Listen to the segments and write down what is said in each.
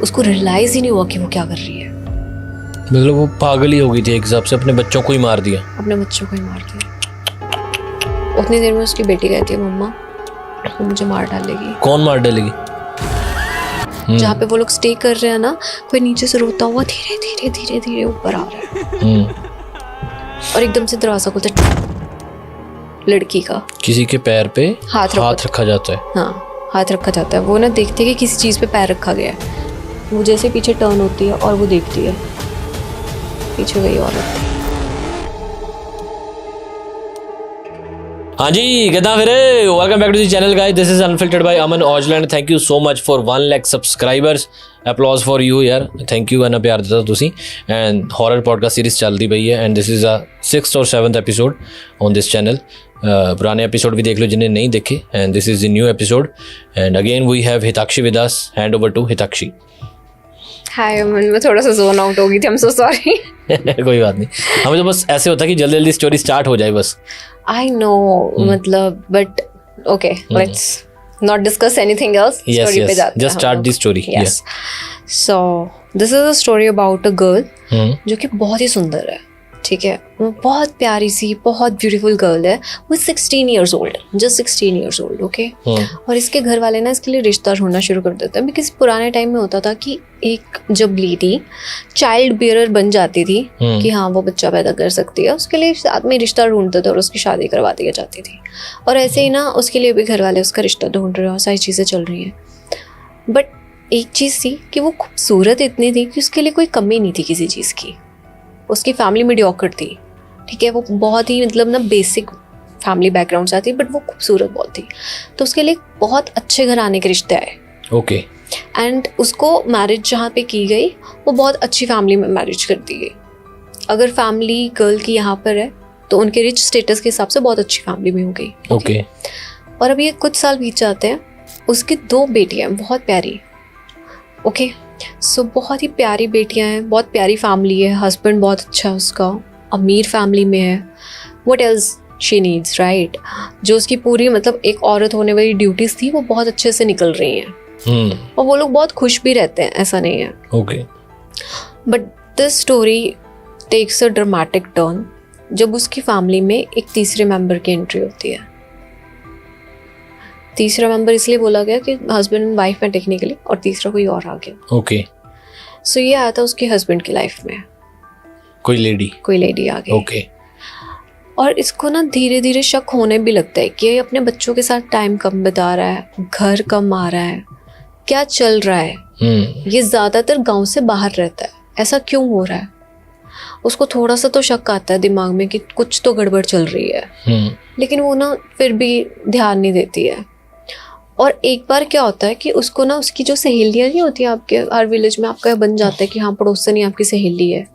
उसको रियलाइज ही नहीं हुआ कि वो क्या कर रही है। मतलब वो पागल ही हो गई थी एक हिसाब से, अपने बच्चों को ही मार दिया। अपने बच्चों को ही मार दिया। उतनी देर में उसकी बेटी कहती है मम्मा वो मुझे मार डालेगी। कौन मार डालेगी? जहाँ पे वो लोग स्टे कर रहे हैं ना, कोई नीचे से रोता हुआ धीरे धीरे धीरे धीरे ऊपर आ रहा है और एकदम से दरवाजा खुलता है। लड़की का किसी के पैर पे हाथ रखा जाता है। हाँ, हाथ रखा जाता है। वो ना देखती है कि किसी चीज़ पे पैर रखा गया है। वो जैसे पीछे टर्न होती है और वो देखती है पीछे वही औरत। हाँ जी, कितना फिर welcome back to the channel guys, this is unfiltered by Aman Aujla. Thank you so much for 1 lakh subscribers. Applause for you यार, थैंक यू। इन्ना प्यार दिता तुसी। एंड हॉरर पॉडकास्ट सीरीज चलती पई है and this is a 6th और 7th episode on this channel. पुराने एपिसोड भी देख लो जिन्हें नहीं देखे। And this is the new episode and again we have Hitakshi with us. Hand over to Hitakshi. Hi Aman, मैं थोड़ा सा जोन आउट हो गई थी, आई एम सो सॉरी। कोई बात नहीं, हमें तो बस ऐसे होता है कि जल्दी जल्दी स्टोरी स्टार्ट हो जाए बस। आई नो मतलब but okay, let's not discuss anything else. Story पे जाते हैं। Just start the story. Yes, so this is a story about a girl जो कि बहुत ही सुंदर है। ठीक है, वो बहुत प्यारी सी बहुत ब्यूटीफुल गर्ल है। वो 16 years old, just 16 years old. Okay, और इसके घर वाले ना इसके लिए रिश्ता ढूंढना शुरू कर देते हैं। बिकॉज पुराने टाइम में होता था कि एक जब लेडी चाइल्ड बियरर बन जाती थी कि हाँ वो बच्चा पैदा कर सकती है, उसके लिए साथ में रिश्ता ढूंढते थे और उसकी शादी करवा दी जाती थी। और ऐसे ही ना उसके लिए भी घर वाले उसका रिश्ता ढूंढ रहे हैं और सारी चीज़ें चल रही हैं। बट एक चीज़ थी कि वो खूबसूरत इतनी थी कि उसके लिए कोई कमी नहीं थी किसी चीज़ की। उसकी फैमिली मीडियोकर थी। ठीक है, वो बहुत ही मतलब ना बेसिक फैमिली बैकग्राउंड से आती, बट वो खूबसूरत बहुत थी। तो उसके लिए बहुत अच्छे घराने के रिश्ते आए। ओके, एंड उसको मैरिज जहाँ पे की गई वो बहुत अच्छी फैमिली में मैरिज कर दी गई। अगर फैमिली गर्ल की यहाँ पर है तो उनके रिच स्टेटस के हिसाब से बहुत अच्छी फैमिली में हो गई। ओके। और अभी कुछ साल बीत जाते हैं, उसकी 2 बेटियाँ बहुत प्यारी। ओके, सो बहुत ही प्यारी बेटियां हैं, बहुत प्यारी फैमिली है, हस्बैंड बहुत अच्छा है उसका, अमीर फैमिली में है। What else she needs, right? जो उसकी पूरी मतलब एक औरत होने वाली ड्यूटीज थी वो बहुत अच्छे से निकल रही हैं। और वो लोग बहुत खुश भी रहते हैं, ऐसा नहीं है। Okay, but this story takes a dramatic turn जब उसकी फैमिली में एक तीसरे मेंबर की एंट्री होती है। तीसरा मेंबर इसलिए बोला गया कि हस्बैंड एंड वाइफ में टेक्निकली, और तीसरा कोई और आ गया। ओके। सो ये आया था उसके हस्बैंड की लाइफ में, कोई लेडी आ गई। ओके। और इसको ना धीरे धीरे शक होने भी लगता है कि ये अपने बच्चों के साथ टाइम कम बिता रहा है, घर कम आ रहा है, क्या चल रहा है। ये ज्यादातर गांव से बाहर रहता है, ऐसा क्यों हो रहा है? उसको थोड़ा सा तो शक आता है दिमाग में कि कुछ तो गड़बड़ चल रही है। लेकिन वो ना फिर भी ध्यान नहीं देती है। और एक बार क्या होता है कि उसको ना उसकी जो सहेलियां नहीं होती हैं, आपके हर विलेज में आपका बन जाता है कि हाँ पड़ोसन ही आपकी सहेली है।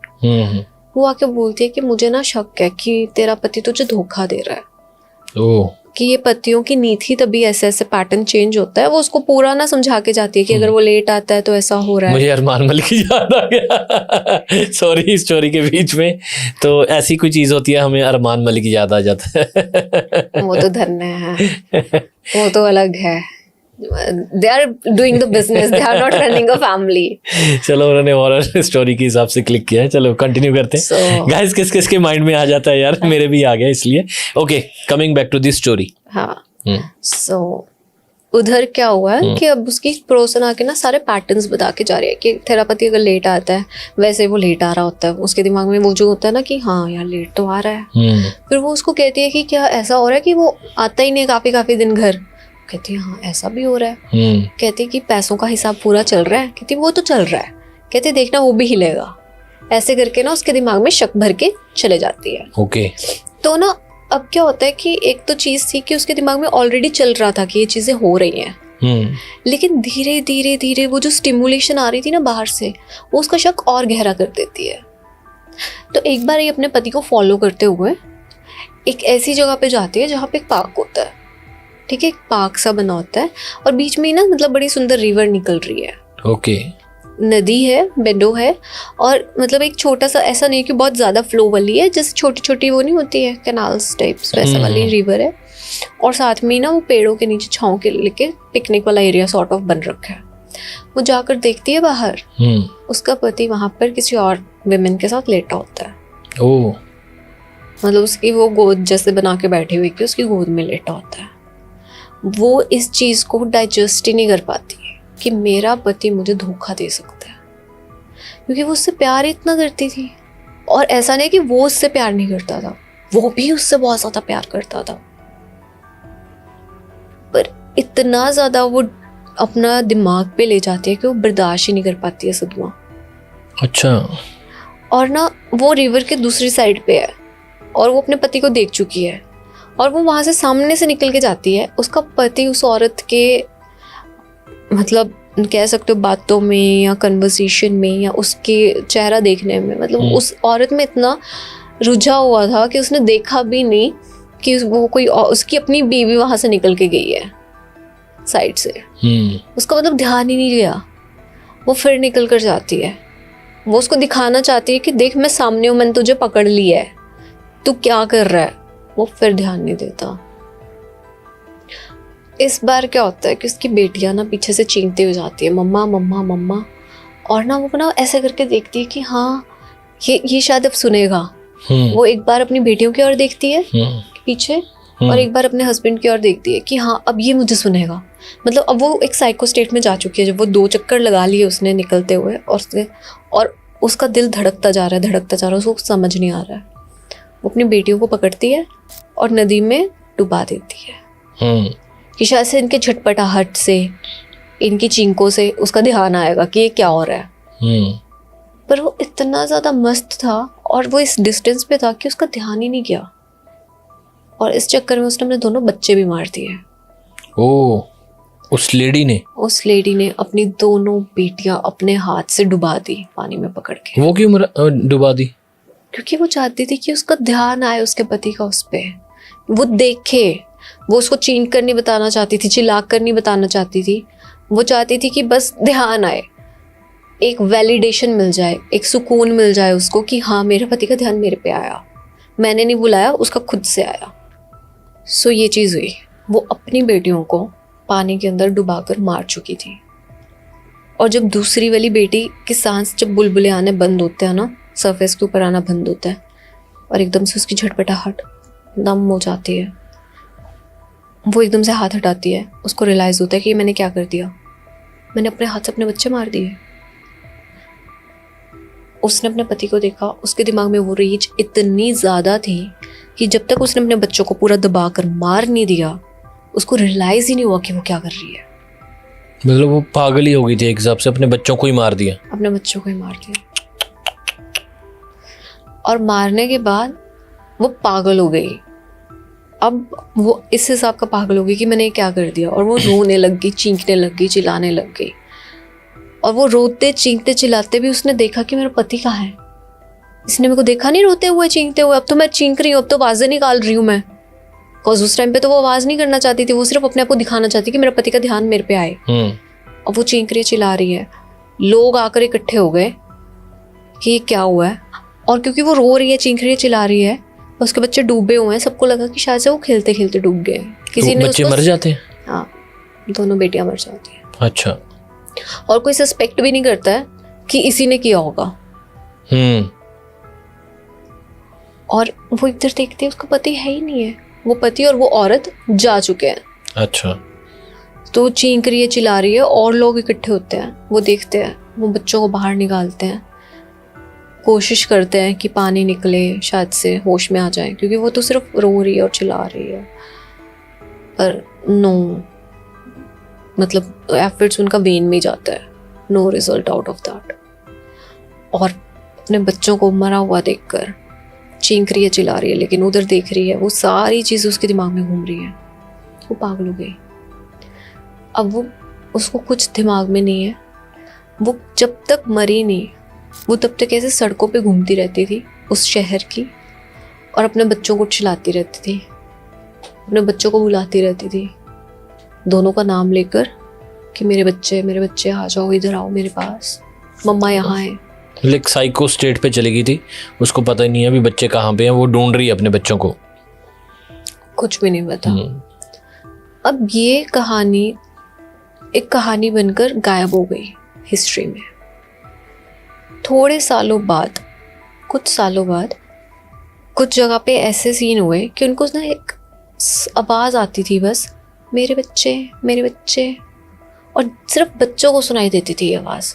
वो आके बोलती है कि मुझे ना शक है कि तेरा पति तुझे धोखा दे रहा है। ओह। कि ये पतियों की नीति तभी ऐसे ऐसे पैटर्न चेंज होता है। वो उसको पूरा ना समझा के जाती है कि अगर वो लेट आता है तो ऐसा हो रहा है। मुझे अरमान मलिक की याद आ गया सॉरी, स्टोरी के बीच में। तो ऐसी कोई चीज होती है, हमें अरमान मलिक की याद आ जाता है। वो तो धन्य है, वो तो अलग है। They are doing the business, they are not running a family. चलो, उन्होंने हॉरर स्टोरी के हिसाब से क्लिक किया है। चलो कंटिन्यू करते हैं। गाइस किस किस के माइंड में आ जाता है यार, मेरे भी आ गया इसलिए। Okay, coming back to this story. हाँ, सो उधर क्या हुआ है कि अब उसकी पड़ोसन आके ना सारे पैटर्न्स बता के जा रही है कि तेरा पति अगर लेट आता है, वैसे वो लेट आ रहा होता है। उसके दिमाग में वो जो होता है ना कि हाँ यार लेट तो आ रहा है। फिर वो उसको कहती है कि क्या ऐसा हो रहा है कि वो आता ही नहीं काफी दिन घर। कहती है हाँ ऐसा भी हो रहा है। कहती है कि पैसों का हिसाब पूरा चल रहा है। कहती वो तो चल रहा है। कहती देखना वो भी हिलेगा। ऐसे करके ना उसके दिमाग में शक भर के चले जाती है। ओके। तो ना अब क्या होता है कि एक तो चीज थी कि उसके दिमाग में ऑलरेडी चल रहा था कि ये चीजें हो रही हैं। लेकिन धीरे धीरे धीरे वो जो स्टिमुलेशन आ रही थी ना बाहर से, वो उसका शक और गहरा कर देती है। तो एक बार ये अपने पति को फॉलो करते हुए एक ऐसी जगह पे जाती है जहाँ पे एक पार्क होता है। ठीक है, एक पार्क सा बना होता है और बीच में ना मतलब बड़ी सुंदर रिवर निकल रही है। ओके। नदी है, बेडो है, और मतलब एक छोटा सा, ऐसा नहीं कि बहुत ज्यादा फ्लो वाली है, जैसे छोटी छोटी वो नहीं होती है कैनाल्स टाइप्स, वैसा वाली रिवर है। और साथ में ना वो पेड़ों के नीचे छांव के लेके पिकनिक वाला एरिया सॉर्ट ऑफ बन रखा है। वो जाकर देखती है बाहर, उसका पति वहां पर किसी और विमेन के साथ लेटा होता है। ओह, मतलब उसकी वो गोद जैसे बना के बैठी हुई कि उसकी गोद में लेटा होता है। वो इस चीज को डाइजेस्ट ही नहीं कर पाती कि मेरा पति मुझे धोखा दे सकता है, क्योंकि वो उससे प्यार इतना करती थी। और ऐसा नहीं कि वो उससे प्यार नहीं करता था, वो भी उससे बहुत ज्यादा प्यार करता था, पर इतना ज्यादा वो अपना दिमाग पे ले जाती है कि वो बर्दाश्त ही नहीं कर पाती है सदमा। अच्छा। और ना वो रिवर के दूसरी साइड पे है और वो अपने पति को देख चुकी है, और वो वहां से सामने से निकल के जाती है। उसका पति उस औरत के मतलब कह सकते हो बातों में या कन्वर्सेशन में या उसके चेहरा देखने में, मतलब उस औरत में इतना रुझा हुआ था कि उसने देखा भी नहीं कि वो कोई उसकी अपनी बीवी वहां से निकल के गई है साइड से। उसका मतलब ध्यान ही नहीं गया। वो फिर निकल कर जाती है। वो उसको दिखाना चाहती है कि देख मैं सामने हूँ, मैंने तुझे पकड़ लिया है, तू क्या कर रहा है। वो फिर ध्यान नहीं देता। इस बार क्या होता है कि उसकी बेटियां ना पीछे से चीखती हो जाती है, मम्मा मम्मा मम्मा। और ना वो ना ऐसे करके देखती है कि हाँ ये शायद अब सुनेगा। वो एक बार अपनी बेटियों की ओर देखती है पीछे, और एक बार अपने हस्बैंड की ओर देखती है कि हाँ अब ये मुझे सुनेगा। मतलब अब वो एक साइको स्टेट में जा चुकी है, जब वो 2 चक्कर लगा लिए उसने निकलते हुए, और उसका दिल धड़कता जा रहा है, उसको समझ नहीं आ रहा है। वो अपनी बेटियों को पकड़ती है और नदी में डुबा देती है कि शायद से इनके झटपटाहट से, इनकी चींकों से उसका ध्यान आएगा कि ये क्या हो रहा है। पर वो इतना ज्यादा मस्त था और वो इस डिस्टेंस पे था कि उसका ध्यान ही नहीं गया, और इस चक्कर में उसने अपने दोनों बच्चे भी मार दिए। ओह, उस लेडी ने अपनी दोनों बेटियां अपने हाथ से डुबा दी पानी में पकड़ के। वो क्यों डुबा दी? क्योंकि वो चाहती थी कि उसका ध्यान आए उसके पति का उस पे, वो देखे। वो उसको चीख कर नहीं बताना चाहती थी, चिल्ला कर नहीं बताना चाहती थी। वो चाहती थी कि बस ध्यान आए, एक वैलिडेशन मिल जाए, एक सुकून मिल जाए उसको कि हाँ मेरे पति का ध्यान मेरे पे आया, मैंने नहीं बुलाया, उसका खुद से आया। सो ये चीज़ हुई। वो अपनी बेटियों को पानी के अंदर डुबाकर मार चुकी थी। और जब दूसरी वाली बेटी की सांस, जब बुलबुले आने बंद होते हैं ना, सरफेस के ऊपर आना बंद होता है, और एकदम से उसकी झटपटाहट दम हो जाती है, वो एकदम से हाथ हटाती है। उसको रियलाइज़ होता है कि मैंने क्या कर दिया, मैंने अपने हाथ से अपने बच्चे मार दिए। उसने अपने पति को देखा, उसके दिमाग में वो रीच इतनी ज़्यादा थी कि जब तक उसने अपने बच्चों को पूरा दबा कर मार नहीं दिया, उसको रियलाइज़ ही नहीं हुआ कि वो क्या कर रही है। मतलब वो पागल ही हो गई थी एक हिसाब से, अपने बच्चों को ही मार दिया। अपने बच्चों को ही मार दिया। और मारने के बाद वो पागल हो गई। अब वो इस हिसाब का पागल हो गई कि मैंने क्या कर दिया, और वो रोने लग गई, चीखने लग गई, चिल्लाने लग गई। और वो रोते चीखते चिल्लाते भी उसने देखा कि मेरा पति कहाँ है। इसने मेरे को देखा नहीं रोते हुए चीखते हुए। अब तो मैं चीख रही हूँ, अब तो आवाज़ें निकाल रही हूँ मैं, बिकॉज उस टाइम पे तो वो आवाज़ नहीं करना चाहती थी, वो सिर्फ अपने आप को दिखाना चाहती कि मेरा पति का ध्यान मेरे पे आए। और वो चीख रही है, चिल्ला रही है। लोग आकर इकट्ठे हो गए कि ये क्या हुआ है। और क्योंकि वो रो रही है, चीख रही है, चिल्ला रही है, उसके बच्चे डूबे हुए हैं, सबको लगा कि शायद से वो खेलते खेलते डूब गए। किसी ने बच्चे मर जाते हैं? हाँ, दोनों बेटियां मर जाती हैं। अच्छा। और कोई सस्पेक्ट भी नहीं करता है कि इसी ने किया होगा। और वो इधर देखते हैं, उसका पति है ही नहीं है। वो पति और वो औरत जा चुके हैं। अच्छा। तो चीख रही है, चिल्ला रही है, और लोग इकट्ठे होते हैं, वो देखते हैं, वो बच्चों को बाहर निकालते हैं, कोशिश करते हैं कि पानी निकले, शायद से होश में आ जाए, क्योंकि वो तो सिर्फ रो रही है और चिल्ला रही है। पर नो, मतलब एफर्ट्स उनका वेन में जाता है, no result out of that. और अपने बच्चों को मरा हुआ देखकर चीख रही है, चिल्ला रही है, लेकिन उधर देख रही है, वो सारी चीज़ें उसके दिमाग में घूम रही है। वो पागल हो गई। अब वो, उसको कुछ दिमाग में नहीं है। वो जब तक मरी नहीं, वो तब तक ऐसे सड़कों पे घूमती रहती थी उस शहर की, और अपने बच्चों को चिल्लाती रहती थी, अपने बच्चों को बुलाती रहती थी, दोनों का नाम लेकर कि मेरे बच्चे आ जाओ, इधर आओ मेरे पास, मम्मा यहाँ है। लाइक साइको स्टेट पे चली गई थी, उसको पता ही नहीं है अभी बच्चे कहाँ पे हैं, वो ढूंढ रही है अपने बच्चों को, कुछ भी नहीं पता। अब ये कहानी एक कहानी बनकर गायब हो गई हिस्ट्री में। थोड़े सालों बाद, कुछ सालों बाद, कुछ जगह पे ऐसे सीन हुए कि उनको ना एक आवाज़ आती थी, बस मेरे बच्चे मेरे बच्चे, और सिर्फ बच्चों को सुनाई देती थी ये आवाज़।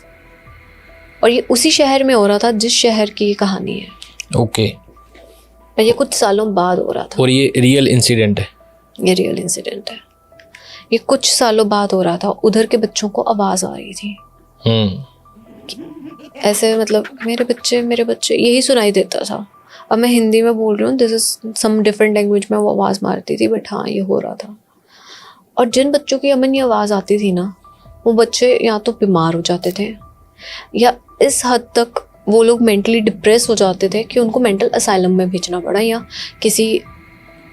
और ये उसी शहर में हो रहा था जिस शहर की ये कहानी है। ओके। और ये कुछ सालों बाद हो रहा था। और ये रियल इंसिडेंट है? ये रियल इंसिडेंट है। ये कुछ सालों बाद हो रहा था। उधर के बच्चों को आवाज़ आ रही थी ऐसे, मतलब मेरे बच्चे यही सुनाई देता था। अब मैं हिंदी में बोल रही हूँ, this is some different language में वो आवाज़ मारती थी, बट हाँ ये हो रहा था। और जिन बच्चों की अमन ये आवाज़ आती थी ना, वो बच्चे या तो बीमार हो जाते थे, या इस हद तक वो लोग मेंटली डिप्रेस हो जाते थे कि उनको मेंटल असाइलम में भेजना पड़ा, या किसी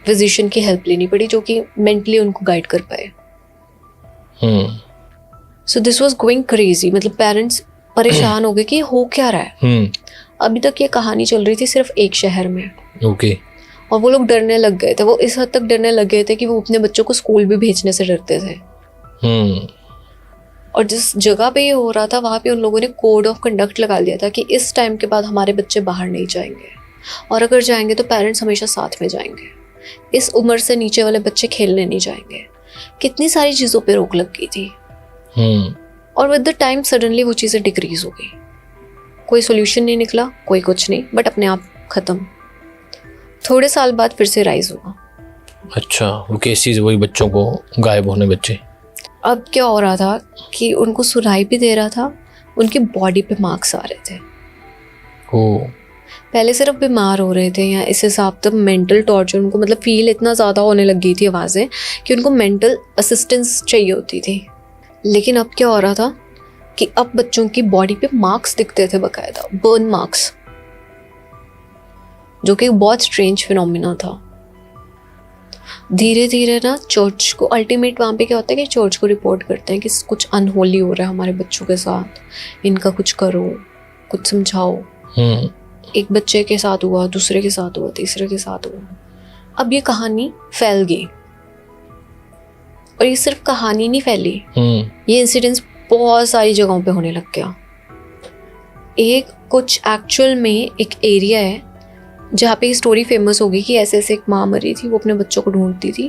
फिजिशियन की हेल्प लेनी पड़ी जो कि मेंटली उनको गाइड कर पाए। So this was going crazy. मतलब पेरेंट्स परेशान हो गए कि हो क्या रहा है। अभी तक ये कहानी चल रही थी सिर्फ एक शहर में। ओके। और वो लोग डरने लग गए थे। वो इस हद तक डरने लग गए थे कि वो अपने बच्चों को स्कूल भी भेजने से डरते थे। और जिस जगह पे ये हो रहा था, वहाँ पे उन लोगों ने कोड ऑफ कंडक्ट लगा लिया था कि इस टाइम के बाद हमारे बच्चे बाहर नहीं जाएंगे, और अगर जाएंगे तो पेरेंट्स हमेशा साथ में जाएंगे। इस उम्र से नीचे वाले बच्चे खेलने नहीं जाएंगे। कितनी सारी चीज़ों पे रोक लग गई थी। और विद द टाइम सडनली वो चीज़ें डिक्रीज हो गई। कोई सोल्यूशन नहीं निकला, कोई कुछ नहीं, बट अपने आप ख़त्म। थोड़े साल बाद फिर से राइज हुआ। अच्छा, वो केसेस वही बच्चों को गायब होने बच्चे। अब क्या हो रहा था कि उनको सुनाई भी दे रहा था, उनकी बॉडी पे मार्क्स आ रहे थे। पहले सिर्फ बीमार हो रहे थे, या इस हिसाब तक मेंटल टॉर्चर उनको, मतलब फील इतना ज़्यादा होने लग गई थी आवाज़ें कि उनको मेंटल असिस्टेंस चाहिए होती थी। लेकिन अब क्या हो रहा था कि अब बच्चों की बॉडी पे मार्क्स दिखते थे, बकायदा बर्न मार्क्स, जो कि बहुत स्ट्रेंज फिनोमिना था। धीरे धीरे ना चर्च को, अल्टीमेट वहाँ पे क्या होता है कि चर्च को रिपोर्ट करते हैं कि कुछ अनहोली हो रहा है हमारे बच्चों के साथ, इनका कुछ करो, कुछ समझाओ। एक बच्चे के साथ हुआ, दूसरे के साथ हुआ, तीसरे के साथ हुआ। अब ये कहानी फैल गई, और ये सिर्फ कहानी नहीं फैली, ये इंसिडेंट्स बहुत सारी जगहों पे होने लग गया। एक कुछ एक्चुअल में एक एरिया है जहाँ पे ये स्टोरी फेमस हो गई कि ऐसे ऐसे एक माँ मरी थी, वो अपने बच्चों को ढूंढती थी,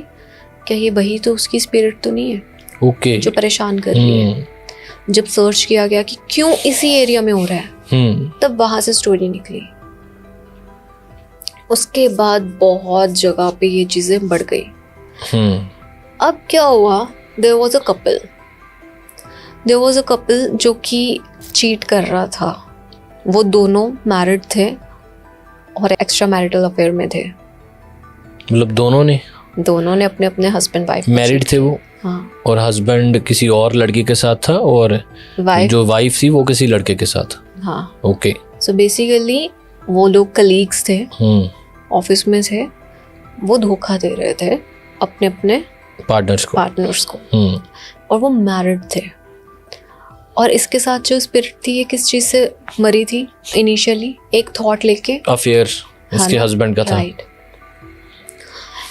क्या ये वही तो उसकी स्पिरिट तो नहीं है? ओके। जो परेशान कर रही है। जब सर्च किया गया कि क्यों इसी एरिया में हो रहा है, तब वहां से स्टोरी निकली। उसके बाद बहुत जगह पे ये चीजें बढ़ गई। अब क्या हुआ, देयर वाज अ कपल जो कि चीट कर रहा था। वो दोनों मैरिड थे और एक्स्ट्रा मैरिटल अफेयर में थे। मतलब दोनों ने अपने अपने हस्बैंड वाइफ मैरिड थे वो। हाँ। और हस्बैंड किसी और लड़की के साथ था, और जो वाइफ थी वो किसी लड़के के साथ। हाँ। ओके। सो बेसिकली वो लोग कलीग्स थे, ऑफिस में थे, वो धोखा दे रहे थे अपने अपने पार्टनर्स को। और वो मैरिड थे। और इसके साथ जो स्पिरिट थी, ये किस चीज से मरी थी इनिशियली? एक थॉट लेके, अफेयर इसके हस्बैंड का था। राइट।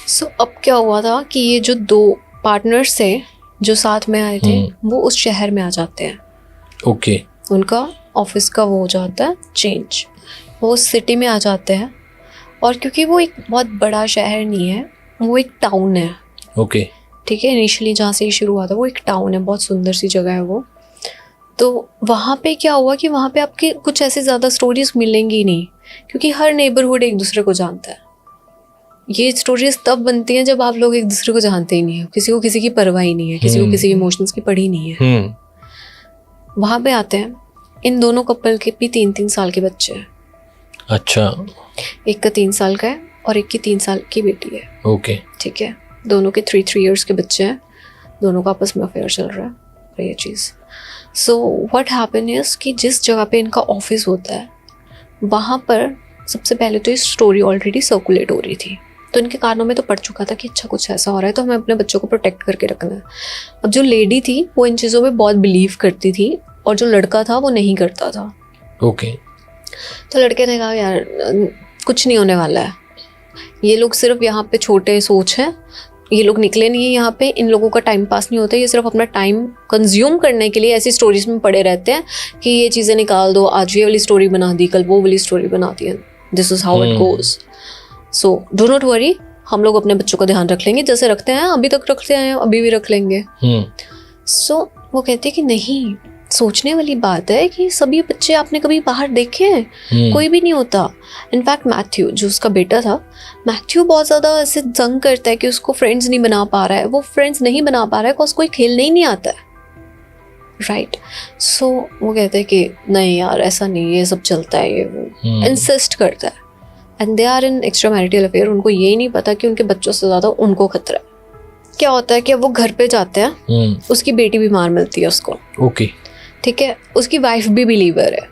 सो अब क्या हुआ था कि ये जो दो पार्टनर्स थे जो साथ में आए थे, वो उस शहर में आ जाते हैं। ओके। उनका ऑफिस का वो हो जाता है चेंज, वो उस सिटी में आ जाते हैं। और क्योंकि वो एक बहुत बड़ा शहर नहीं है, वो एक टाउन है। ओके। ठीक है, इनिशियली जहाँ से ये शुरू हुआ था वो एक टाउन है, बहुत सुंदर सी जगह है वो। तो वहाँ पे क्या हुआ कि वहाँ पे आपके कुछ ऐसे ज़्यादा स्टोरीज मिलेंगी नहीं, क्योंकि हर नेबरहुड एक दूसरे को जानता है। ये स्टोरीज तब बनती हैं जब आप लोग एक दूसरे को जानते ही नहीं हो, किसी को किसी की परवाह ही नहीं है, किसी को किसी के इमोशंस की पड़ी नहीं है। वहाँ पे आते हैं, इन दोनों कपल के भी 3-3 साल के बच्चे हैं। अच्छा। एक का 3 साल का है और एक की 3 साल की बेटी है। ओके। ठीक है, दोनों के 3 ईयर्स के बच्चे हैं, दोनों का आपस में अफेयर चल रहा है ये चीज़। सो व्हाट हैपन इज कि जिस जगह पे इनका ऑफिस होता है, वहाँ पर सबसे पहले तो ये स्टोरी ऑलरेडी सर्कुलेट हो रही थी, तो इनके कानों में तो पड़ चुका था कि अच्छा कुछ ऐसा हो रहा है, तो हमें अपने बच्चों को प्रोटेक्ट करके रखना है। अब जो लेडी थी वो इन चीज़ों में बहुत बिलीव करती थी, और जो लड़का था वो नहीं करता था। ओके। तो लड़के ने कहा यार कुछ नहीं होने वाला है, ये लोग सिर्फ यहाँ पे छोटे सोच हैं, ये लोग निकले नहीं है यहाँ पे, इन लोगों का टाइम पास नहीं होता, ये सिर्फ अपना टाइम कंज्यूम करने के लिए ऐसी स्टोरीज में पड़े रहते हैं कि ये चीज़ें निकाल दो, आज ये वाली स्टोरी बना दी, कल वो वाली स्टोरी बना दी। This is how it goes. So do not worry, हम लोग अपने बच्चों का ध्यान रख लेंगे, जैसे रखते हैं अभी तक रखते हैं, अभी भी रख लेंगे। सो वो कहते हैं कि नहीं, सोचने वाली बात है कि सभी बच्चे आपने कभी बाहर देखे हैं? कोई भी नहीं होता। इनफैक्ट मैथ्यू, जो उसका बेटा था, मैथ्यू बहुत ज़्यादा ऐसे जंग करता है कि उसको फ्रेंड्स नहीं बना पा रहा है। वो फ्रेंड्स नहीं बना पा रहा है बिकॉज कोई खेलने ही नहीं आता है, राइट। सो वो कहते हैं कि नहीं यार ऐसा नहीं, ये सब चलता है, ये वो इंसिस्ट करता है। And they are in extra marital affair. उनको ये नहीं पता कि उनके बच्चों से ज़्यादा उनको खतरा है। क्या होता है कि अब वो घर पे जाते हैं, उसकी बेटी बीमार मिलती है उसको, ओके, ठीक है। उसकी वाइफ भी बिलीवर है।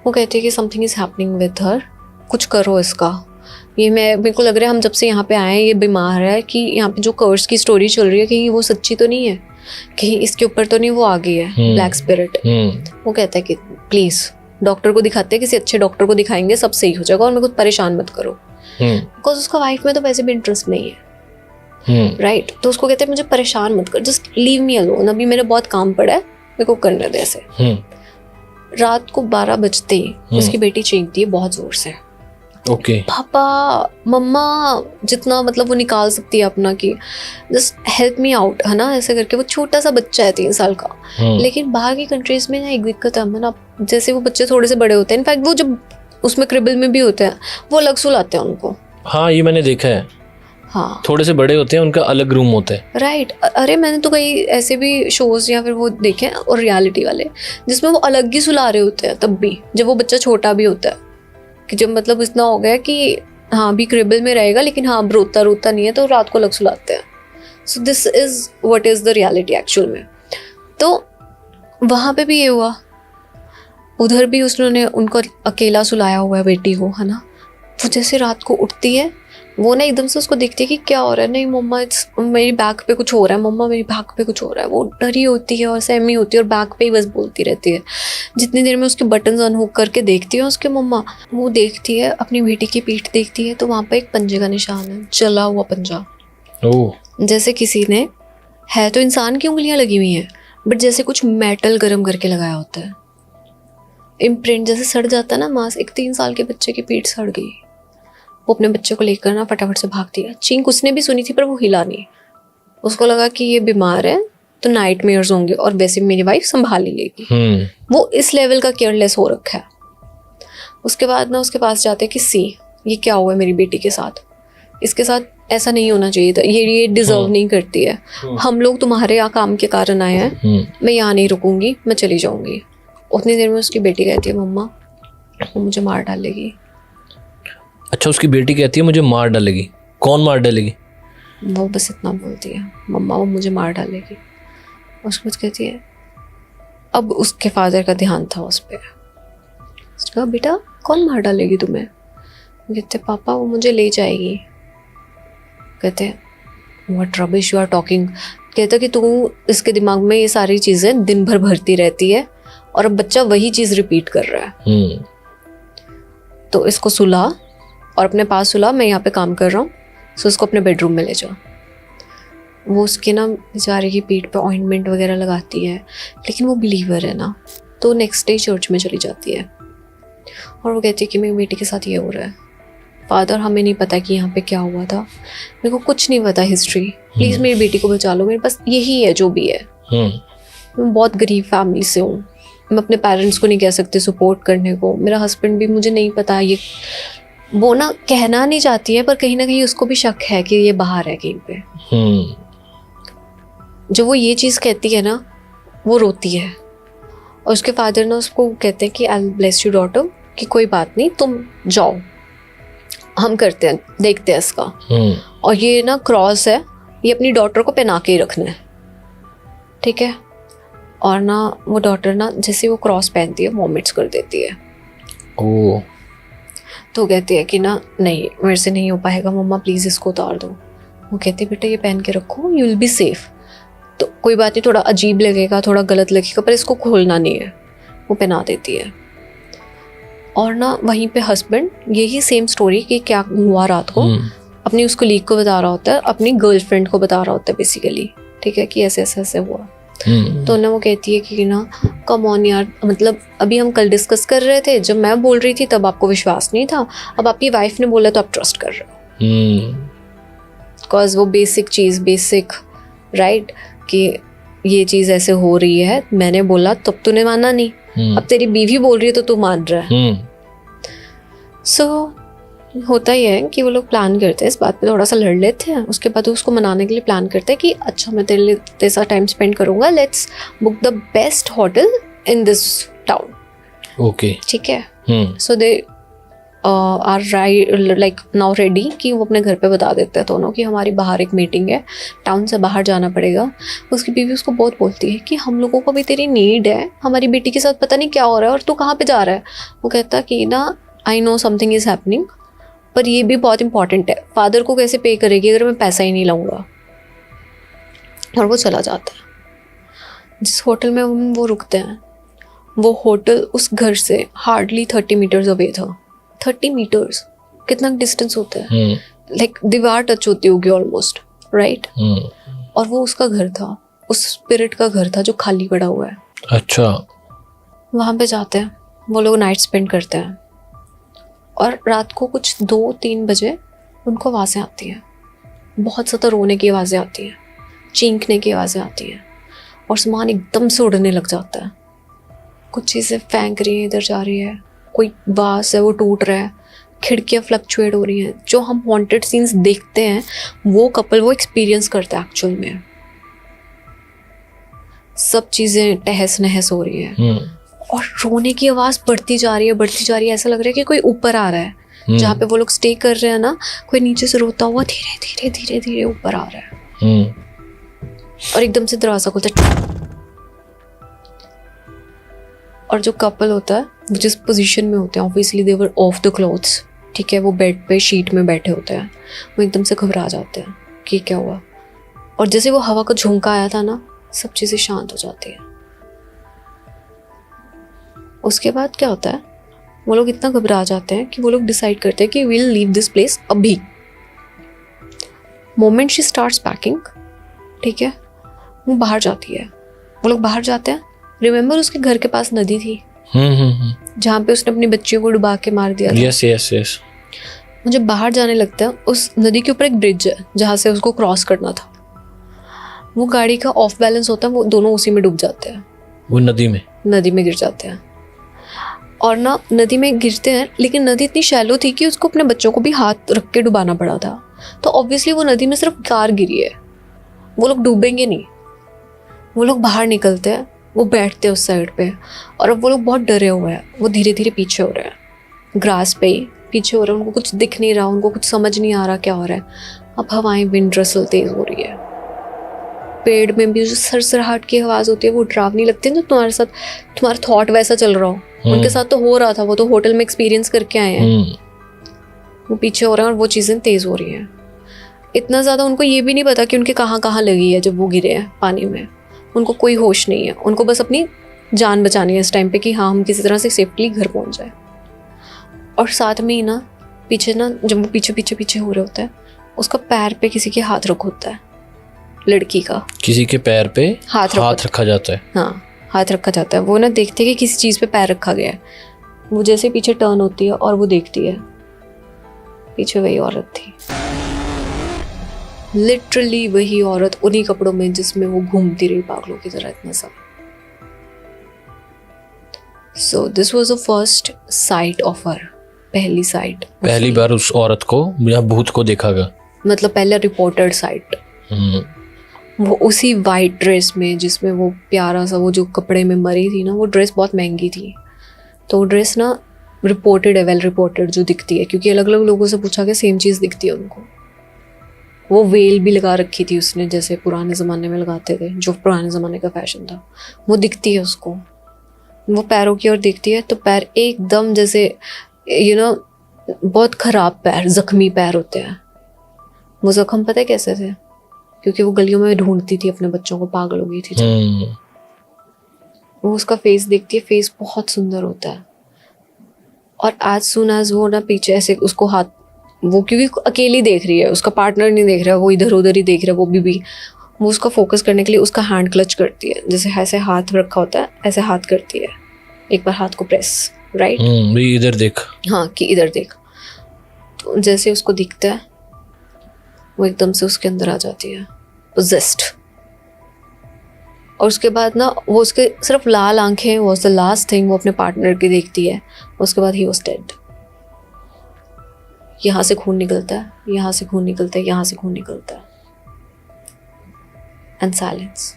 वो कहती है कि something is happening with her, कुछ करो इसका। ये मेरे को लग रहा है हम जब से यहाँ पे आए हैं ये बीमार है, कि यहाँ पे जो कर्स की स्टोरी चल रही है कहीं वो सच्ची तो नहीं है, कहीं इसके ऊपर तो नहीं वो आ गई है ब्लैक स्पिरिट। वो कहता है कि प्लीज डॉक्टर को दिखाते हैं, किसी अच्छे डॉक्टर को दिखाएंगे, सब सही हो जाएगा और मेरे को परेशान मत करो। बिकॉज उसका वाइफ में तो वैसे भी इंटरेस्ट नहीं है, राइट। तो उसको कहते हैं मुझे परेशान मत कर, जस्ट लीव मी अलोन, अभी मेरा बहुत काम पड़ा है, मेरे को करने दे ऐसे। रात को 12 बजते ही उसकी बेटी चीखती है बहुत जोर से, ओके, पापा मम्मा, जितना मतलब वो निकाल सकती है अपना कि जस्ट हेल्प मी आउट, है ना, ऐसे करके। वो छोटा सा बच्चा है 3 साल का। लेकिन बाहर की कंट्रीज में ना एक दिक्कत है ना, जैसे वो बच्चे थोड़े से बड़े होते हैं, इनफैक्ट वो जब उसमें क्रिबल में भी होते हैं वो अलग सुलाते हैं उनको। हाँ, ये मैंने देखा है। हाँ, थोड़े से बड़े होते हैं, उनका अलग रूम होता है, राइट। अरे मैंने तो कई ऐसे भी शोज या फिर वो देखे हैं, और रियलिटी वाले, जिसमें वो अलग ही सुला रहे होते हैं, तब भी जब वो बच्चा छोटा भी होता है, कि जब मतलब इतना हो गया कि हाँ भी क्रिबल में रहेगा लेकिन हाँ रोता नहीं है, तो रात को अलग सुलाते हैं। So this is what is the reality actual में। तो वहाँ पे भी ये हुआ, उधर भी उसने उनको अकेला सुलाया हुआ है बेटी को, है ना। वो जैसे रात को उठती है, वो ना एकदम से उसको देखती है कि क्या हो रहा है। नहीं मम्मा, मेरी बैक पे कुछ हो रहा है, मम्मा मेरी बैक पे कुछ हो रहा है। वो डरी होती है और सहमी होती है और बैक पे ही बस बोलती रहती है। जितनी देर में उसके बटन्स अनहुक करके देखती है उसके मम्मा, वो देखती है अपनी बेटी की पीठ देखती है, तो वहाँ पे एक पंजे का निशान है, जला हुआ पंजा। जैसे किसी ने, है तो इंसान की उंगलियां लगी हुई हैं, बट जैसे कुछ मेटल गर्म करके लगाया होता है। इम्प्रिंट जैसे सड़ जाता है ना मांस। एक 3 साल के बच्चे की पीठ सड़ गई। वो अपने बच्चे को लेकर ना फटाफट से भागती है। चींक उसने भी सुनी थी पर वो हिला नहीं। उसको लगा कि ये बीमार है तो नाइटमेयर्स होंगे और वैसे मेरी वाइफ संभाल ही लेगी। वो इस लेवल का केयरलेस हो रखा है। उसके बाद ना उसके पास जाते कि सी, ये क्या हुआ है मेरी बेटी के साथ, इसके साथ ऐसा नहीं होना चाहिए था, ये डिजर्व नहीं करती है। हम लोग तुम्हारे यहाँ काम के कारण आए हैं, मैं यहाँ नहीं रुकूंगी, मैं चली जाऊंगी। उतनी देर में उसकी बेटी कहती है मम्मा वो मुझे मार डालेगी। अच्छा, उसकी बेटी कहती है मुझे मार डालेगी। कौन मार डालेगी? वो बस इतना बोलती है, मम्मा वो मुझे मार डालेगी। उसके बाद कहती है, अब उसके फादर का ध्यान था उस पर। उसने कहा बेटा कौन मार डालेगी तुम्हें? कहते पापा वो मुझे ले जाएगी। कहते what rubbish you are talking. कहता कि तू इसके दिमाग में ये सारी चीज़ें दिन भर भरती रहती है और अब बच्चा वही चीज़ रिपीट कर रहा है। तो इसको सुला और अपने पास सुला, मैं यहाँ पे काम कर रहा हूँ, सो उसको अपने बेडरूम में ले जाओ। वो उसके ना बेचारे की पीठ पे ऑइंटमेंट वगैरह लगाती है, लेकिन वो बिलीवर है ना, तो नेक्स्ट डे चर्च में चली जाती है और वो कहती है कि मेरी बेटी के साथ ये हो रहा है। फादर हमें नहीं पता कि यहाँ पे क्या हुआ था, मेरे को कुछ नहीं पता हिस्ट्री, प्लीज़ मेरी बेटी को बचा लो, मेरे पास यही है जो भी है। मैं बहुत गरीब फैमिली से हूँ, मैं अपने पेरेंट्स को नहीं कह सकती सपोर्ट करने को, मेरा हस्बैंड भी मुझे नहीं पता, ये वो ना कहना नहीं चाहती है पर कहीं ना कहीं उसको भी शक है कि ये बाहर है कहीं पे। जब वो ये चीज़ कहती है ना, वो रोती है और उसके फादर ना उसको कहते हैं कि I will bless you daughter, कि कोई बात नहीं तुम जाओ, हम करते हैं, देखते हैं इसका। और ये ना क्रॉस है, ये अपनी डॉटर को पहना के ही रखना है, ठीक है। और ना वो डॉटर ना जैसे वो क्रॉस पहनती है वॉमिट्स कर देती है। ओह। तो कहती है कि ना नहीं मेरे से नहीं हो पाएगा मम्मा, प्लीज़ इसको उतार दो। वो कहती है बेटा ये पहन के रखो, यू विल बी सेफ। तो कोई बात नहीं, थोड़ा अजीब लगेगा, थोड़ा गलत लगेगा, पर इसको खोलना नहीं है। वो पहना देती है। और ना वहीं पे हस्बैंड, यही सेम स्टोरी कि क्या हुआ रात को, अपनी उसको लीग को बता रहा होता है, अपनी गर्लफ्रेंड को बता रहा होता है बेसिकली, ठीक है, कि ऐसे ऐसे ऐसे हुआ। तो ना वो कहती है कि ना कम ऑन यार, मतलब अभी हम कल डिस्कस कर रहे थे, जब मैं बोल रही थी तब आपको विश्वास नहीं था, अब आपकी वाइफ ने बोला तो आप ट्रस्ट कर रहे हो। बिकॉज वो बेसिक चीज़, बेसिक राइट, कि ये चीज़ ऐसे हो रही है, मैंने बोला तब तूने माना नहीं, अब तेरी बीवी बोल रही है तो तू मान रहा है। सो होता ही है कि वो लोग प्लान करते हैं, इस बात पे थोड़ा सा लड़ लेते हैं, उसके बाद उसको मनाने के लिए प्लान करते हैं कि अच्छा मैं तेरे लिए तेरे साथ टाइम स्पेंड करूंगा, let's book the best hotel in this town. Okay, ठीक है। So they are like now ready, कि वो अपने घर पे बता देते हैं दोनों कि हमारी बाहर एक मीटिंग है, टाउन से बाहर जाना पड़ेगा। उसकी बीवी उसको बहुत बोलती है कि हम लोगों को भी तेरी नीड है, हमारी बेटी के साथ पता नहीं क्या हो रहा है और तू कहाँ पे जा रहा है। वो कहता कि ना I know something is happening, पर ये भी बहुत इंपॉर्टेंट है, फादर को कैसे पे करेगी अगर मैं पैसा ही नहीं लाऊंगा। और वो चला जाता है। जिस होटल में वो रुकते हैं, वो होटल उस घर से हार्डली 30 मीटर्स अवे था। 30 मीटर्स कितना डिस्टेंस होता है, लाइक दीवार टच होती होगी ऑलमोस्ट, राइट। और वो उसका घर था, उस स्पिरिट का घर था जो खाली पड़ा हुआ है। अच्छा। वहाँ पे जाते हैं वो लोग, नाइट स्पेंड करते हैं, और रात को कुछ 2-3 बजे उनको आवाज़ें आती हैं, बहुत ज़्यादा रोने की आवाज़ें आती हैं, चींकने की आवाज़ें आती हैं, और सामान एकदम से उड़ने लग जाता है। कुछ चीज़ें फेंक रही हैं, इधर जा रही है, कोई वास है वो टूट रहा है, खिड़कियाँ फ्लक्चुएट हो रही हैं। जो हम हॉन्टेड सीन्स देखते हैं वो कपल वो एक्सपीरियंस करता है एक्चुअल में। सब चीज़ें तहस नहस हो रही हैं, और रोने की आवाज़ बढ़ती जा रही है, बढ़ती जा रही है। ऐसा लग रहा है कि कोई ऊपर आ रहा है, जहाँ पे वो लोग स्टे कर रहे हैं ना, कोई नीचे से रोता हुआ धीरे धीरे धीरे धीरे ऊपर आ रहा है। और एकदम से दरवाजा खुलता है, और जो कपल होता है वो जिस पोजीशन में होते हैं, obviously they were of the clothes, ठीक है, वो बेड पे शीट में बैठे होते हैं, वो एकदम से घबरा जाते हैं कि क्या हुआ। और जैसे वो हवा का झोंका आया था ना, सब चीज़ें शांत हो जाती है। उसके बाद क्या होता है, वो लोग इतना घबरा जाते हैं कि वो लोग डिसाइड करते हैं कि we will leave this place अभी। मोमेंट शी स्टार्ट्स पैकिंग, ठीक है, वो बाहर जाती है, वो लोग बाहर जाते हैं। रिमेंबर उसके घर के पास नदी थी, जहाँ पे उसने अपनी बच्चियों को डुबा के मार दिया था। Yes yes yes. मुझे बाहर जाने लगता है, उस नदी के ऊपर एक ब्रिज है जहाँ से उसको क्रॉस करना था। वो गाड़ी का ऑफ बैलेंस होता है, वो दोनों उसी में डूब जाते हैं, वो नदी में गिर जाते हैं। और ना नदी में गिरते हैं, लेकिन नदी इतनी शैलो थी कि उसको अपने बच्चों को भी हाथ रख के डुबाना पड़ा था। तो ऑब्वियसली वो नदी में सिर्फ कार गिरी है, वो लोग डूबेंगे नहीं। वो लोग बाहर निकलते हैं, वो बैठते हैं उस साइड पे, और अब वो लोग बहुत डरे हुए हैं, वो धीरे धीरे पीछे हो रहे हैं, ग्रास पे ही पीछे हो रहे हैं। उनको कुछ दिख नहीं रहा, उनको कुछ समझ नहीं आ रहा क्या हो रहा है। अब हवाएं, विंड रसल तेज हो रही है, पेड़ में भी जो सरसराहट की आवाज़ होती है वो डरावनी लगती है। तो तुम्हारे साथ तुम्हारा थॉट वैसा चल रहा हो, उनके साथ तो हो रहा था, वो तो होटल में एक्सपीरियंस करके आए हैं। वो पीछे हो रहे हैं और वो चीज़ें तेज़ हो रही हैं इतना ज़्यादा। उनको ये भी नहीं पता कि उनके कहाँ कहाँ लगी है जब वो गिरे हैं पानी में। उनको कोई होश नहीं है, उनको बस अपनी जान बचानी है इस टाइम पे कि हाँ हम किसी तरह से सेफली घर पहुँच जाए। और साथ में ही ना पीछे ना, जब वो पीछे पीछे पीछे हो रहे होता है, उसका पैर पे किसी के हाथ रख होता है, लड़की का किसी के पैर पे हाथ रखा जाता है। हाँ, हाथ रखा जाता है। वो ना देखते हैं कि किसी चीज़ पे पैर रखा गया है। वो जैसे पीछे टर्न होती है और वो देखती है, पीछे वही औरत थी, लिटरली वही औरत उन्हीं कपड़ों में जिसमें वो घूमती रही पागलों की तरह इतना सा। So this was the first sight of her, पहली साइट, पहली बार उस औरत को या भूत को देखा गया, मतलब पहले रिपोर्टेड साइट। वो उसी वाइट ड्रेस में जिसमें वो प्यारा सा वो जो कपड़े में मरी थी ना, वो ड्रेस बहुत महंगी थी, तो वो ड्रेस ना रिपोर्टेड है, वेल रिपोर्टेड जो दिखती है, क्योंकि अलग अलग लोगों से पूछा गया, सेम चीज़ दिखती है उनको। वो वेल भी लगा रखी थी उसने, जैसे पुराने ज़माने में लगाते थे, जो पुराने ज़माने का फैशन था, वो दिखती है उसको। वो पैरों की ओर देखती है तो पैर एकदम जैसे बहुत ख़राब पैर, ज़ख्मी पैर होते हैं। वो ज़ख्म पता है कैसे थे? क्योंकि वो गलियों में ढूंढती थी अपने बच्चों को, पागल हो गई थी। वो उसका फेस देखती है, फेस बहुत सुंदर होता है। और आज सुन आज वो ना पीछे ऐसे उसको हाथ वो क्योंकि अकेली देख रही है, उसका पार्टनर नहीं देख रहा, वो इधर उधर ही देख रहा है, वो भी वो उसका फोकस करने के लिए उसका हैंड क्लच करती है, जैसे ऐसे हाथ रखा होता है ऐसे हाथ करती है, एक बार हाथ को प्रेस, राइट, भी इधर देख, हाँ कि इधर देख। तो जैसे उसको दिखता है वो एकदम से उसके अंदर आ जाती है, पोजेस्ड। और उसके बाद ना वो उसके सिर्फ लाल आंखें वाज द लास्ट थिंग वो अपने पार्टनर की देखती है। उसके बाद ही वाज डेड। यहाँ से खून निकलता है, यहाँ से खून निकलता है, यहाँ से खून निकलता है, एंड साइलेंस।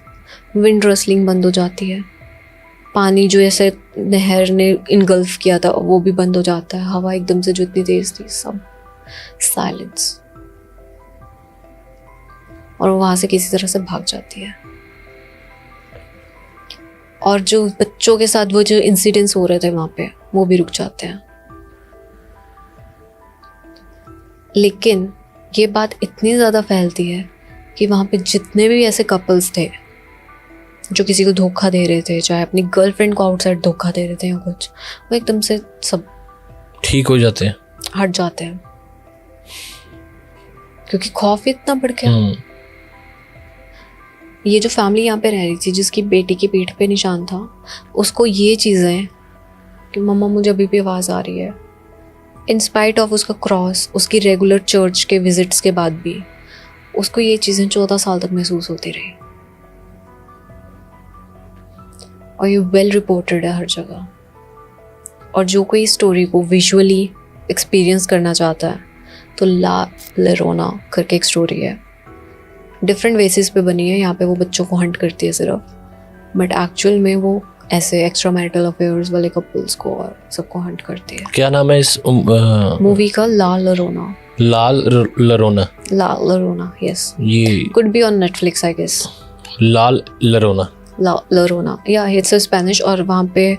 विंड रसलिंग बंद हो जाती है, पानी जो ऐसे नहर ने इनगल्फ किया था वो भी बंद हो जाता है, हवा एकदम से जो इतनी तेज थी, सब साइलेंस। और वो वहां से किसी तरह से भाग जाती है। और जो बच्चों के साथ वो जो इंसिडेंट्स हो रहे थे वहां पे वो भी रुक जाते हैं। लेकिन ये बात इतनी ज़्यादा फैलती है कि वहाँ पे जितने भी ऐसे कपल्स थे जो किसी को धोखा दे रहे थे, चाहे अपनी गर्लफ्रेंड को आउटसाइड धोखा दे रहे थे या कुछ, वो एकदम से सब ठीक हो जाते हैं, हट जाते हैं, क्योंकि खौफ इतना बढ़ गया। ये जो फैमिली यहाँ पे रह रही थी जिसकी बेटी की पीठ पे निशान था, उसको ये चीज़ें कि मम्मा मुझे अभी भी आवाज़ आ रही है, इन स्पाइट ऑफ उसका क्रॉस, उसकी रेगुलर चर्च के विजिट्स के बाद भी उसको ये चीज़ें 14 साल तक महसूस होती रही। और ये वेल रिपोर्टेड है हर जगह। और जो कोई स्टोरी को विजुअली एक्सपीरियंस करना चाहता है तो ला लोरोना करके एक स्टोरी है, डिफरेंट बेसिस पे बनी है। यहाँ पे वो बच्चों को हंट करती है सिर्फ, बट एक्चुअल में वो ऐसे एक्स्ट्रा मैरिटल अफेयर्स वाले कपल्स को और सबको हंट करती है। क्या नाम है इस मूवी का? La Llorona. La Llorona. La Llorona, yes. ये could be on Netflix I guess. La Llorona, La Llorona, या इट्स स्पेनिश। और वहाँ पे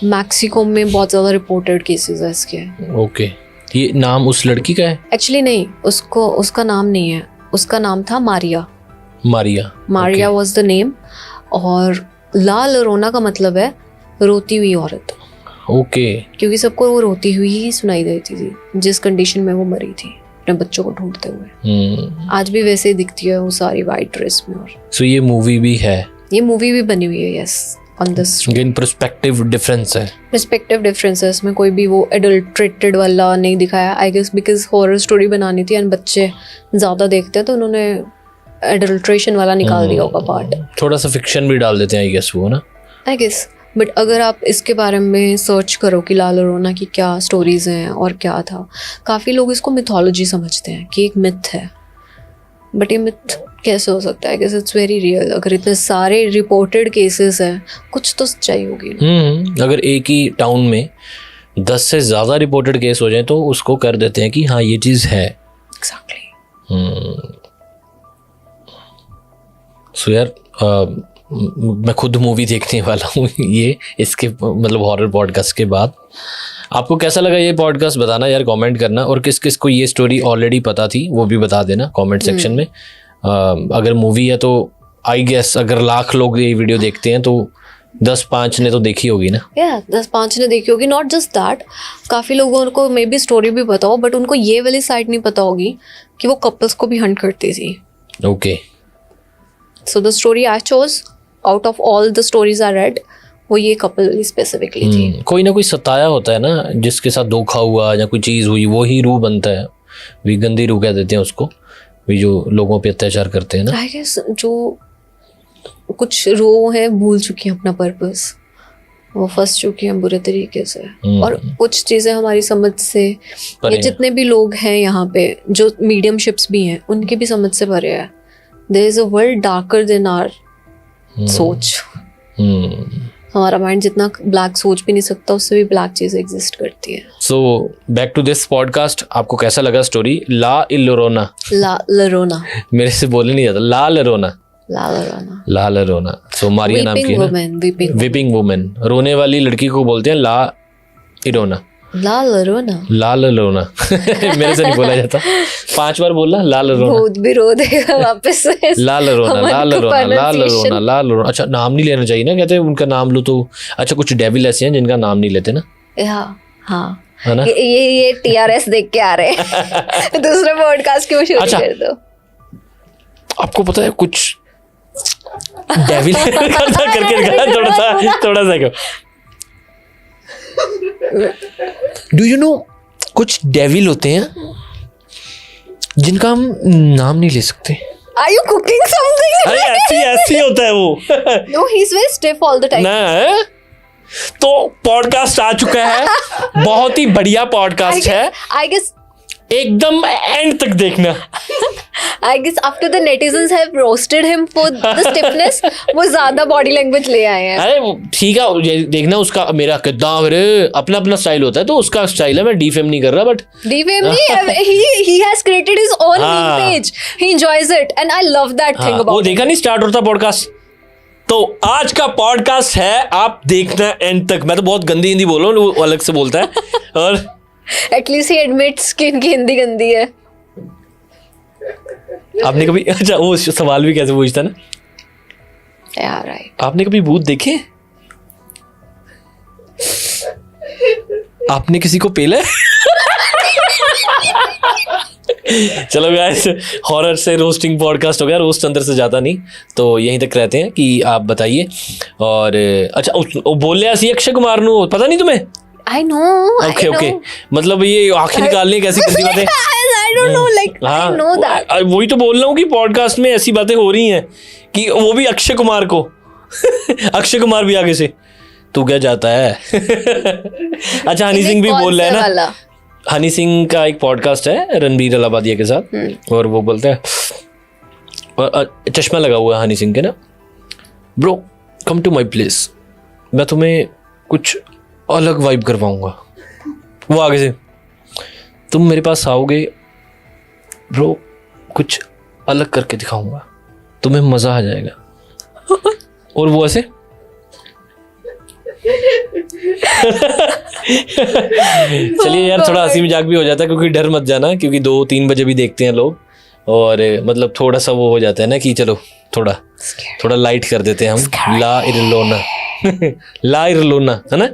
मैक्सिको में बहुत ज़्यादा रिपोर्टेड केसेस है इसके। ओके, ये नाम उस लड़की का है? एक्चुअली नहीं, उसका नाम नहीं है, उसका नाम था Maria. Maria was the name. और ला लोरोना का मतलब है रोती हुई औरत। ओके। क्योंकि सबको वो रोती हुई ही सुनाई देती थी जिस कंडीशन में वो मरी थी अपने बच्चों को ढूंढते हुए। आज भी वैसे ही दिखती है वो सारी वाइट ड्रेस में। और सो ये मूवी भी है? ये मूवी भी बनी हुई है, yes, on this. Again perspective difference है। पर्सपेक्टिव डिफरेंसेस में कोई भी वो एडल्ट्रेटेड वाला नहीं दिखाया, I guess because horror story बनानी थी एंड बच्चे ज़्यादा देखते हैं तो उन्होंने एडल्ट्रेशन वाला निकाल दिया होगा पार्ट। थोड़ा सा फिक्शन भी डाल देते हैं आई गेस वो ना, आई गेस। बट अगर आप इसके बारे में सर्च करो कि ला लोरोना की क्या स्टोरीज हैं और क्या था, काफ़ी लोग इसको मिथोलॉजी समझते हैं कि एक मिथ है, बट ये मिथ कैसे हो सकता है? I guess it's very real. अगर इतने सारे रिपोर्टेड केसेस हैं, कुछ तो सच्चाई होगी। अगर एक ही टाउन में 10 से ज़्यादा रिपोर्टेड केस हो जाए तो उसको कर देते हैं कि हाँ ये चीज़ है। एग्जैक्टली। सो यार मैं खुद मूवी देखने वाला हूँ ये, इसके मतलब हॉरर पॉडकास्ट के बाद। आपको कैसा लगा ये पॉडकास्ट बताना यार, कमेंट करना। और किस किस को ये स्टोरी ऑलरेडी पता थी वो भी बता देना कमेंट सेक्शन में। अगर मूवी है तो आई गेस अगर लाख लोग ये वीडियो देखते हैं तो 10-5 ने तो देखी होगी ना। 10-5 ने देखी होगी। नॉट जस्ट दैट, काफ़ी लोगों को मे बी स्टोरी भी पता हो बट उनको ये वाली साइड नहीं पता होगी कि वो कपल्स को भी हंट करती थी। Okay. So the story I chose out of all the stories I read, वो ये कपल वाली स्पेसिफिकली थी। कोई ना कोई सताया होता है ना, जिसके साथ धोखा हुआ या कोई चीज़ हुई, वो ही रूह बनता है। भी गंदी रूह कह देते हैं उसको, भी जो लोगों पे अत्याचार करते हैं ना। आई गेस जो कुछ रूह है भूल चुकी हैं अपना पर्पस, वो फंस चुकी हैं बुरे तरीके से। और कुछ चीज़ें हमारी समझ से, ये जितने भी लोग हैं यहाँ पे जो मीडियमशिप्स भी हैं उनकी भी समझ से परे है। There is a world darker than our सोच। हमारा माइंड जितना ब्लैक सोच भी नहीं सकता, उससे भी ब्लैक चीज़ें एग्जिस्ट करती है। So back to this podcast, आपको कैसा लगा स्टोरी? ला लोरोना। ला लोरोना मेरे से बोलने नहीं जाता। ला लोरोना। ला लोरोना। ला लोरोना। सो मारिया नाम की है ना, वीपिंग वुमेन, रोने वाली लड़की को बोलते हैं ला इरोना। ला लोरोना। ला लोरोना। मेरे से नहीं बोला जाता, 5 बार बोलना ला लोरोना। भूत भी रो देगा वापस से। ला लोरोना, ला लोरोना, ला लोरोना, ला लोरोना। अच्छा, नाम नहीं लेना चाहिए ना, कहते हैं उनका नाम लो तो। अच्छा, कुछ डेविल ऐसे हैं जिनका नाम नहीं लेते ना। हाँ, है ना? ये TRS देख के आ रहे हैं दूसरे पॉडकास्ट क्यों शुरू अच्छा। कर दो। आपको पता है कुछ डेविल करके थोड़ा सा क्यों, डू यू नो कुछ डेविल होते हैं जिनका हम नाम नहीं ले सकते। Are you cooking something? अरे ऐसी होता है वो। No, he's very stiff all the time. ना, तो पॉडकास्ट आ चुका है, बहुत ही बढ़िया पॉडकास्ट है, I guess एकदम एंड तक देखना। after the netizens have roasted him for the stiffness, वो ज्यादा body language ले आए हैं। अरे ठीक है, ये देखना उसका मेरा कितना अपना स्टाइल होता है, तो उसका स्टाइल है, मैं डिफेम नहीं कर रहा, बट Defame नहीं, he has created his own meme page. He enjoys it and I love that thing वो about देखा नहीं स्टार्ट होता पॉडकास्ट। तो आज का पॉडकास्ट है, आप देखना एंड तक। मैं तो बहुत गंदी हिंदी बोल रहा हूँ, वो अलग से बोलता है। और At least he admits कि इनकी हिंदी गंदी है। आपने कभी, अच्छा वो सवाल भी कैसे पूछता ना, Yeah, right. आपने कभी भूत देखे? आपने किसी को पेला है? चलो गाइस, हॉरर से रोस्टिंग पॉडकास्ट हो गया, रोस्ट अंदर से जाता नहीं, तो यहीं तक रहते हैं कि आप बताइए। और अच्छा वो बोल रहे सी अक्षय कुमार नु, पता नहीं तुम्हें? I know. ओके मतलब ये आंखें निकालने कैसी गंदी बातें। I don't know, like I know that. वही तो बोल रहा हूँ कि पॉडकास्ट में ऐसी बातें हो रही हैं कि वो भी अक्षय कुमार को अक्षय कुमार भी आगे से तू क्या जाता है। अच्छा हनी सिंह भी बोल रहा है ना, हनी सिंह का एक पॉडकास्ट है रणबीर अलाहाबादिया के साथ, और वो बोलते हैं, और चश्मा लगा हुआ है हनी सिंह के ना, bro come to my place, मैं तुम्हें कुछ अलग वाइब करवाऊंगा। वो आगे से, तुम मेरे पास आओगे ब्रो, कुछ अलग करके दिखाऊंगा, तुम्हें मजा आ जाएगा। और वो ऐसे चलिए यार, थोड़ा हंसी मजाक भी हो जाता है, क्योंकि डर मत जाना, क्योंकि 2-3 बजे भी देखते हैं लोग, और मतलब थोड़ा सा वो हो जाता है ना कि चलो थोड़ा लाइट कर देते हैं हम। ला इरलोना ला इरलोना है ना,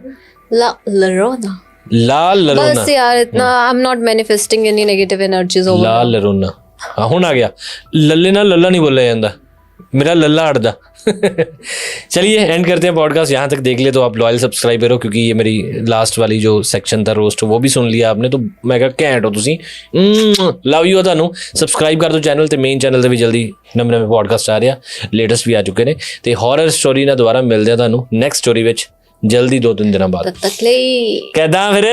La Llorona. ला लरोना। बस यार इतना, I'm not manifesting any negative energies over. ला लरोना, हाँ हुन आ गया। लल्ले ना लल्ला नहीं बोला ਜਾਂਦਾ, मेरा लल्ला अड़दा। चलिए एंड करते हैं पॉडकास्ट, यहाँ तक देख ले तो आप लॉयल सब्सक्राइबर हो, क्योंकि ये मेरी लास्ट वाली जो सेक्शन था रोस्ट, वो भी सुन लिया आपने, तो मैं कहा घैंट हो तुसी, लव यू ਤੁਹਾਨੂੰ। ਸਬਸਕ੍ਰਾਈਬ ਕਰ ਦਿਓ ਚੈਨਲ ਤੇ, ਮੇਨ ਚੈਨਲ ਤੇ ਵੀ ਜਲਦੀ ਨਵੇਂ ਪੋਡਕਾਸਟ ਆ ਰਿਹਾ, ਲੇਟੈਸਟ ਵੀ ਆ ਚੁੱਕੇ ਨੇ, ਤੇ ਹੌਰਰ ਸਟੋਰੀ ਨਾਲ ਦੁਬਾਰਾ ਮਿਲਦੇ ਆ ਤੁਹਾਨੂੰ ਨੈਕਸਟ ਸਟੋਰੀ ਵਿੱਚ ਜਲਦੀ 2-3 ਦਿਨਾਂ ਬਾਅਦ। तब तक ले ਕਿੱਦਾਂ ਫਿਰ?